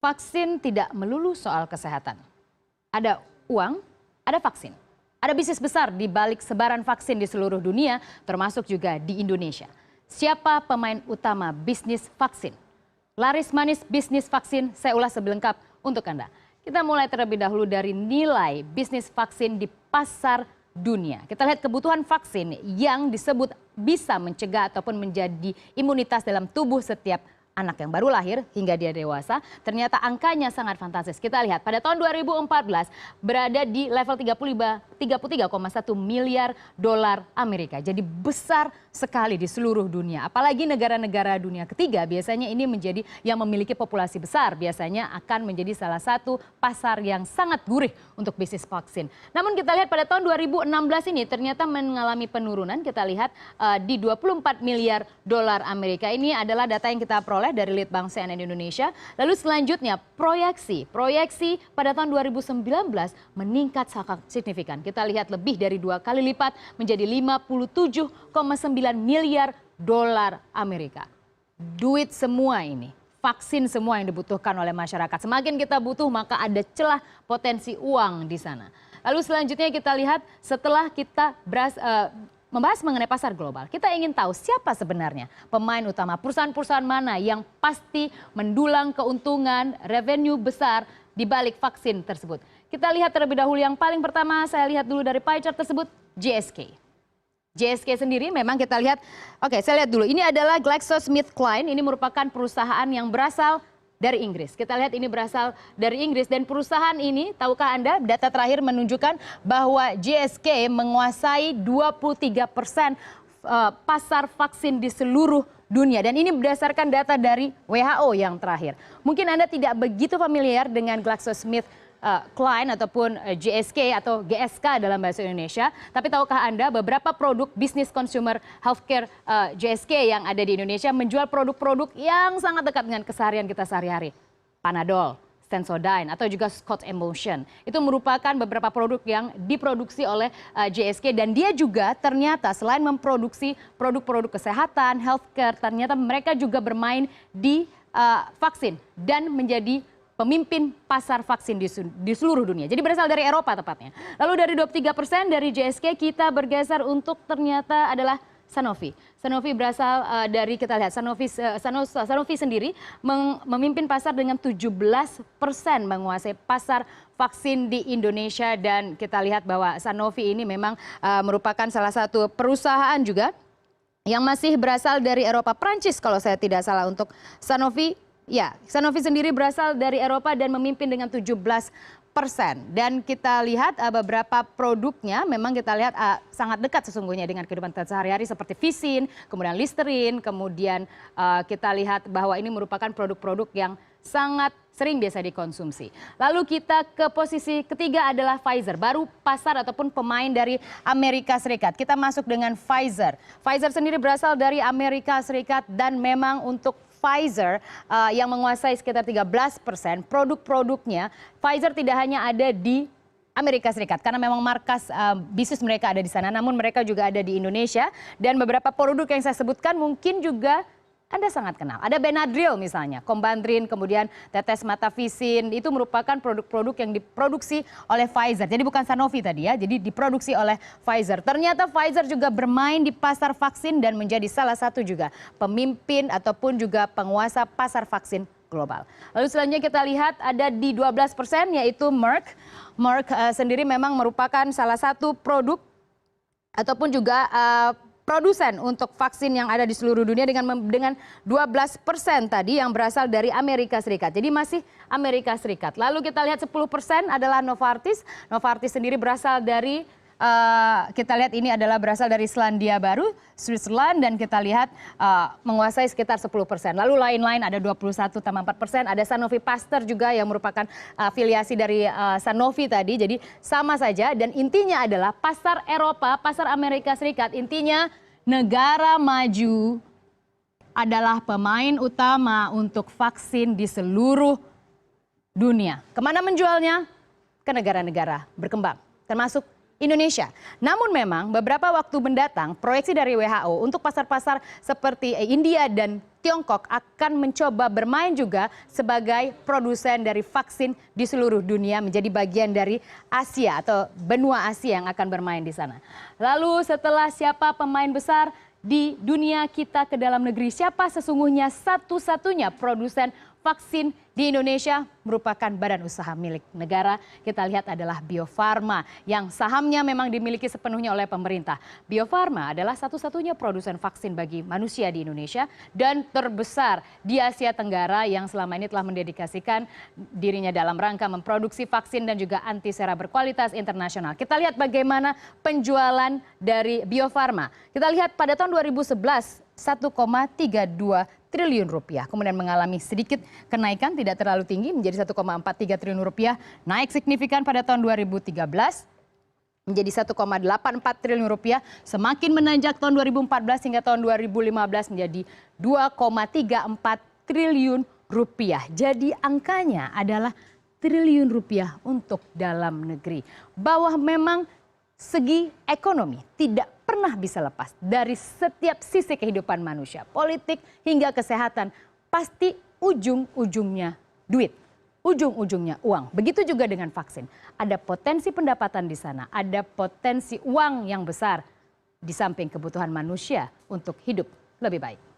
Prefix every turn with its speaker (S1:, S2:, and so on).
S1: vaksin tidak melulu soal kesehatan. Ada uang, ada vaksin. Ada bisnis besar di balik sebaran vaksin di seluruh dunia, termasuk juga di Indonesia. Siapa pemain utama bisnis vaksin? Laris manis bisnis vaksin, saya ulas sebelengkap untuk Anda. Kita mulai terlebih dahulu dari nilai bisnis vaksin di pasar dunia. Kita lihat kebutuhan vaksin yang disebut bisa mencegah ataupun menjadi imunitas dalam tubuh setiap anak yang baru lahir hingga dia dewasa, ternyata angkanya sangat fantastis. Kita lihat pada tahun 2014 berada di level 33,1 miliar dolar Amerika. Jadi besar sekali di seluruh dunia. Apalagi negara-negara dunia ketiga biasanya ini menjadi yang memiliki populasi besar. Biasanya akan menjadi salah satu pasar yang sangat gurih untuk bisnis vaksin. Namun kita lihat pada tahun 2016 ini ternyata mengalami penurunan. Kita lihat di 24 miliar dolar Amerika. Ini adalah data yang kita peroleh dari Litbang CNN Indonesia. Lalu selanjutnya proyeksi pada tahun 2019 meningkat sangat signifikan. Kita lihat lebih dari 2 kali lipat menjadi 57,9 miliar dolar Amerika. Duit semua ini, vaksin semua yang dibutuhkan oleh masyarakat. Semakin kita butuh maka ada celah potensi uang di sana. Lalu selanjutnya kita lihat setelah kita membahas mengenai pasar global, kita ingin tahu siapa sebenarnya pemain utama, perusahaan-perusahaan mana yang pasti mendulang keuntungan, revenue besar di balik vaksin tersebut. Kita lihat terlebih dahulu yang paling pertama, saya lihat dulu dari pie chart tersebut, GSK. GSK sendiri memang kita lihat, oke saya lihat dulu, ini adalah GlaxoSmithKline, ini merupakan perusahaan yang berasal dari Inggris. Kita lihat ini berasal dari Inggris dan perusahaan ini, tahukah Anda, data terakhir menunjukkan bahwa GSK menguasai 23% pasar vaksin di seluruh dunia. Dan ini berdasarkan data dari WHO yang terakhir. Mungkin Anda tidak begitu familiar dengan GlaxoSmithKline ataupun GSK atau GSK dalam bahasa Indonesia. Tapi tahukah Anda beberapa produk bisnis consumer healthcare GSK yang ada di Indonesia menjual produk-produk yang sangat dekat dengan keseharian kita sehari-hari. Panadol, Sensodyne, atau juga Scott Emotion. Itu merupakan beberapa produk yang diproduksi oleh GSK dan dia juga ternyata selain memproduksi produk-produk kesehatan, healthcare, ternyata mereka juga bermain di vaksin dan menjadi pemimpin pasar vaksin di seluruh dunia. Jadi berasal dari Eropa tepatnya. Lalu dari 23% dari GSK kita bergeser untuk ternyata adalah Sanofi. Sanofi berasal dari kita lihat Sanofi sendiri memimpin pasar dengan 17% menguasai pasar vaksin di Indonesia dan kita lihat bahwa Sanofi ini memang merupakan salah satu perusahaan juga yang masih berasal dari Eropa, Prancis kalau saya tidak salah untuk Sanofi. Ya, Sanofi sendiri berasal dari Eropa dan memimpin dengan 17%. Dan kita lihat beberapa produknya memang kita lihat sangat dekat sesungguhnya dengan kehidupan kita sehari-hari seperti Vicin, kemudian Listerine, kemudian kita lihat bahwa ini merupakan produk-produk yang sangat sering biasa dikonsumsi. Lalu kita ke posisi ketiga adalah Pfizer, baru pasar ataupun pemain dari Amerika Serikat. Kita masuk dengan Pfizer. Pfizer sendiri berasal dari Amerika Serikat dan memang untuk Pfizer yang menguasai sekitar 13% produk-produknya. Pfizer tidak hanya ada di Amerika Serikat karena memang markas bisnis mereka ada di sana, namun mereka juga ada di Indonesia dan beberapa produk yang saya sebutkan mungkin juga Anda sangat kenal. Ada Benadryl misalnya, Combandrin, kemudian tetes mata Vicin, itu merupakan produk-produk yang diproduksi oleh Pfizer. Jadi bukan Sanofi tadi ya, jadi diproduksi oleh Pfizer. Ternyata Pfizer juga bermain di pasar vaksin dan menjadi salah satu juga pemimpin ataupun juga penguasa pasar vaksin global. Lalu selanjutnya kita lihat ada di 12% yaitu Merck. Merck sendiri memang merupakan salah satu produk ataupun juga produsen untuk vaksin yang ada di seluruh dunia dengan 12% tadi yang berasal dari Amerika Serikat. Jadi masih Amerika Serikat. Lalu kita lihat 10% adalah Novartis. Novartis sendiri berasal dari kita lihat ini adalah berasal dari Selandia Baru, Switzerland dan kita lihat menguasai sekitar 10%. Lalu lain-lain ada 21,4%. Ada Sanofi Pasteur juga yang merupakan afiliasi dari Sanofi tadi. Jadi sama saja dan intinya adalah pasar Eropa, pasar Amerika Serikat. Intinya negara maju adalah pemain utama untuk vaksin di seluruh dunia. Kemana menjualnya? Ke negara-negara berkembang, termasuk Indonesia. Namun memang beberapa waktu mendatang proyeksi dari WHO untuk pasar-pasar seperti India dan Tiongkok akan mencoba bermain juga sebagai produsen dari vaksin di seluruh dunia, menjadi bagian dari Asia atau benua Asia yang akan bermain di sana. Lalu setelah siapa pemain besar di dunia kita ke dalam negeri, siapa sesungguhnya satu-satunya produsen vaksin di Indonesia? Merupakan badan usaha milik negara. Kita lihat adalah Bio Farma yang sahamnya memang dimiliki sepenuhnya oleh pemerintah. Bio Farma adalah satu-satunya produsen vaksin bagi manusia di Indonesia dan terbesar di Asia Tenggara yang selama ini telah mendedikasikan dirinya dalam rangka memproduksi vaksin dan juga antisera berkualitas internasional. Kita lihat bagaimana penjualan dari Bio Farma. Kita lihat pada tahun 2011 1,32 triliun rupiah. Kemudian mengalami sedikit kenaikan, tidak terlalu tinggi, menjadi 1,43 triliun rupiah. Naik signifikan pada tahun 2013 menjadi 1,84 triliun rupiah. Semakin menanjak tahun 2014 hingga tahun 2015 menjadi 2,34 triliun rupiah. Jadi angkanya adalah triliun rupiah untuk dalam negeri. Bahwa memang segi ekonomi tidak pernah bisa lepas dari setiap sisi kehidupan manusia. Politik hingga kesehatan pasti ujung-ujungnya duit. Ujung-ujungnya uang. Begitu juga dengan vaksin. Ada potensi pendapatan di sana, ada potensi uang yang besar di samping kebutuhan manusia untuk hidup lebih baik.